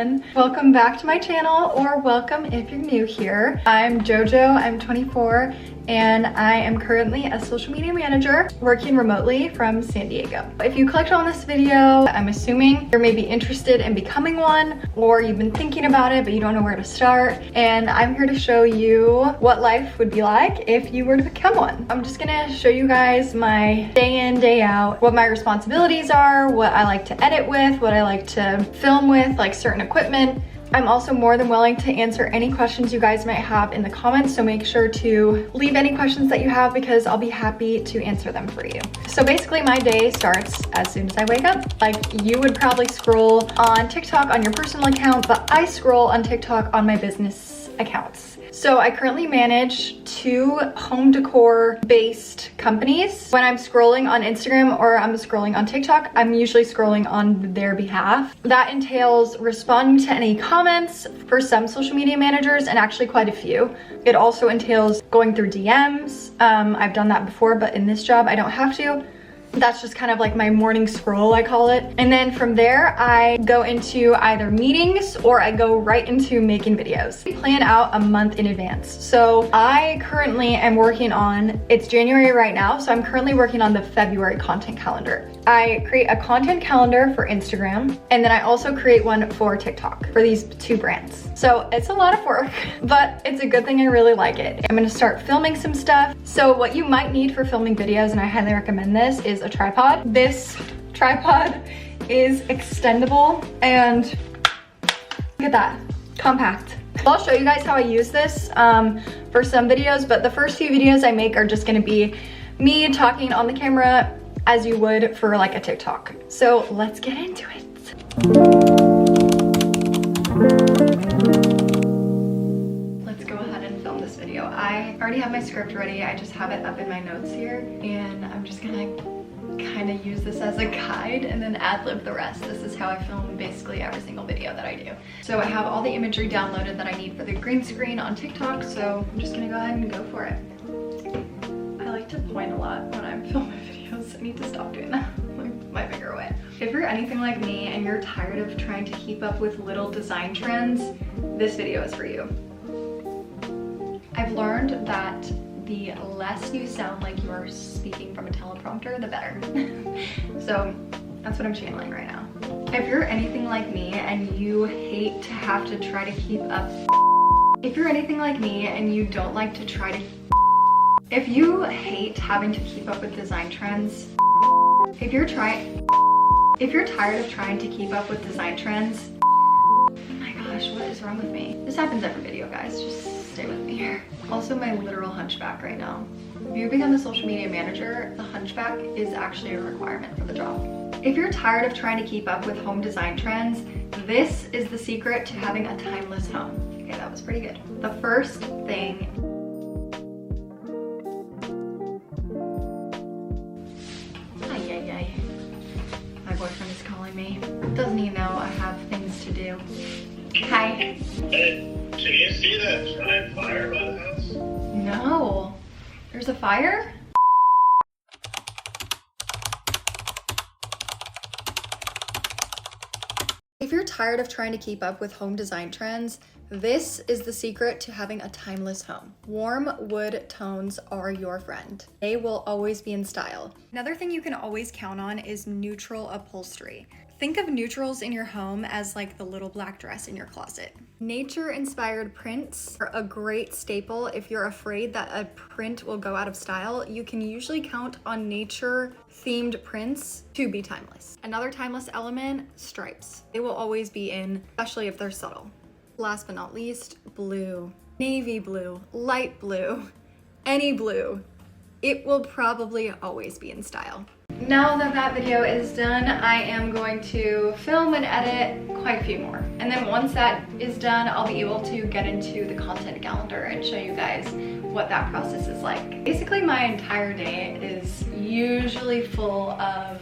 everyone. Welcome back to my channel, or welcome if you're new here. I'm JoJo, I'm 24, and I am currently a social media manager working remotely from San Diego. If you clicked on this video, I'm assuming you're maybe interested in becoming one, or you've been thinking about it, but you don't know where to start. And I'm here to show you what life would be like if you were to become one. I'm just gonna show you guys my day in, day out, what my responsibilities are, what I like to edit with, what I like to film with, like certain equipment. I'm also more than willing to answer any questions you guys might have in the comments, so make sure to leave any questions that you have because I'll be happy to answer them for you. So basically my day starts as soon as I wake up. Like, you would probably scroll on TikTok on your personal account, but I scroll on TikTok on my business accounts. So I currently manage 2 home decor based companies. When I'm scrolling on Instagram or I'm scrolling on TikTok, I'm usually scrolling on their behalf. That entails responding to any comments for some social media managers, and actually quite a few. It also entails going through DMs. I've done that before, but in this job I don't have to. That's just kind of like my morning scroll, I call it. And then from there, I go into either meetings or I go right into making videos. I plan out a month in advance. So I currently am working on, it's January right now, so I'm currently working on the February content calendar. I create a content calendar for Instagram, and then I also create one for TikTok for these 2 brands. So it's a lot of work, but it's a good thing. I really like it. I'm gonna start filming some stuff. So what you might need for filming videos, and I highly recommend this, is a tripod. This tripod is extendable, and look at that, compact. I'll show you guys how I use this for some videos, but the first few videos I make are just gonna be me talking on the camera as you would for like a TikTok. So let's get into it. Let's go ahead and film this video. I already have my script ready. I just have it up in my notes here, and I'm just gonna kind of use this as a guide and then ad-lib the rest. This is how I film basically every single video that I do. So I have all the imagery downloaded that I need for the green screen on TikTok, so I'm just gonna go ahead and go for it. I like to point a lot when I'm filming videos. I need to stop doing that. My finger away. If you're anything like me and you're tired of trying to keep up with little design trends, this video is for you. I've learned that the less you sound like you are speaking from a teleprompter, the better. So that's what I'm channeling right now. If you're anything like me and you hate to have to try to keep up, if you're anything like me and you don't like to try to, if you hate having to keep up with design trends, if you're tired of trying to keep up with design trends, oh my gosh, what is wrong with me? This happens every video, guys, just stay with me here. Also, my literal hunchback right now. If you become a social media manager, the hunchback is actually a requirement for the job. If you're tired of trying to keep up with home design trends, this is the secret to having a timeless home. Okay, that was pretty good. The first thing, my boyfriend is calling me. Doesn't he know I have things to do? Hi. Hey, can you see that giant fire by the house? No. There's a fire? If you're tired of trying to keep up with home design trends, this is the secret to having a timeless home. Warm wood tones are your friend. They will always be in style. Another thing you can always count on is neutral upholstery. Think of neutrals in your home as like the little black dress in your closet. Nature-inspired prints are a great staple. If you're afraid that a print will go out of style, you can usually count on nature-themed prints to be timeless. Another timeless element, stripes. They will always be in, especially if they're subtle. Last but not least, blue. Navy blue, light blue, any blue. It will probably always be in style. Now that that video is done, I am going to film and edit quite a few more. And then once that is done, I'll be able to get into the content calendar and show you guys what that process is like. Basically, my entire day is usually full of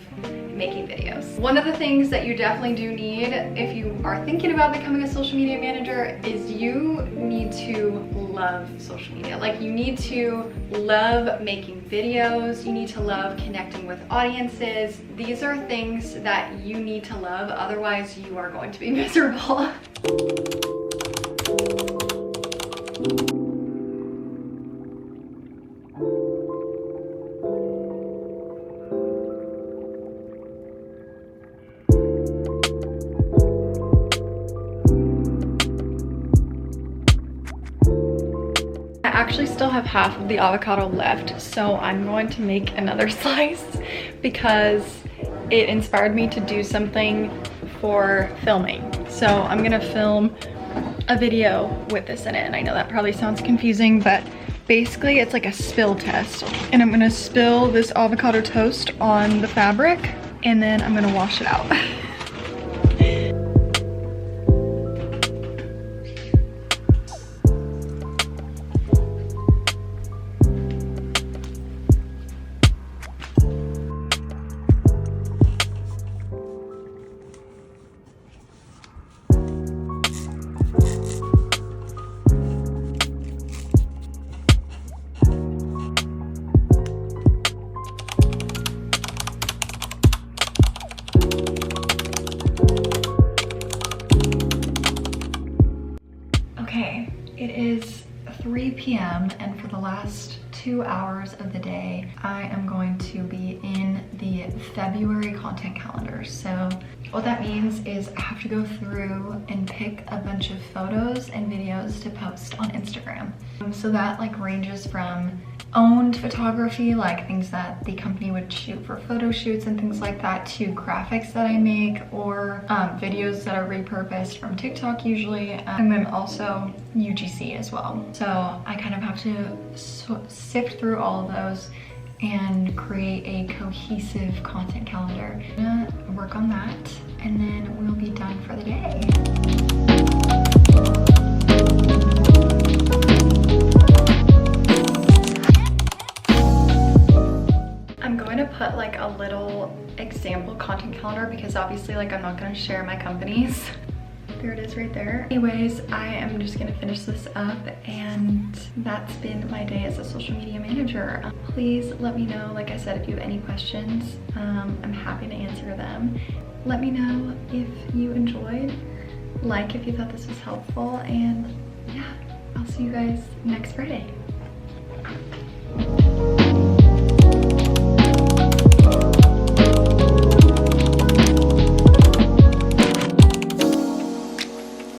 making videos. One of the things that you definitely do need if you are thinking about becoming a social media manager is you need to love social media. Like, you need to love making videos, you need to love connecting with audiences. These are things that you need to love, otherwise you are going to be miserable. I actually still have half of the avocado left, so I'm going to make another slice because it inspired me to do something for filming. So I'm gonna film a video with this in it, and I know that probably sounds confusing, but basically it's like a spill test. And I'm gonna spill this avocado toast on the fabric, and then I'm gonna wash it out. Okay, it is 3 p.m. and for the last 2 hours of the day, I am going to be in the February content calendar. So what that means is I have to go through and pick a bunch of photos and videos to post on Instagram. So that like ranges from owned photography, like things that the company would shoot for photo shoots and things like that, to graphics that I make, or videos that are repurposed from TikTok usually, and then also UGC as well. So I kind of have to sift through all of those and create a cohesive content calendar. I'm gonna work on that, and then we'll be done for the day. Put like a little example content calendar because obviously like I'm not going to share my companies. There it is right there. Anyways, I am just going to finish this up, and that's been my day as a social media manager. Please let me know, like I said, if you have any questions. I'm happy to answer them. Let me know if you enjoyed, like if you thought this was helpful, and yeah, I'll see you guys next Friday.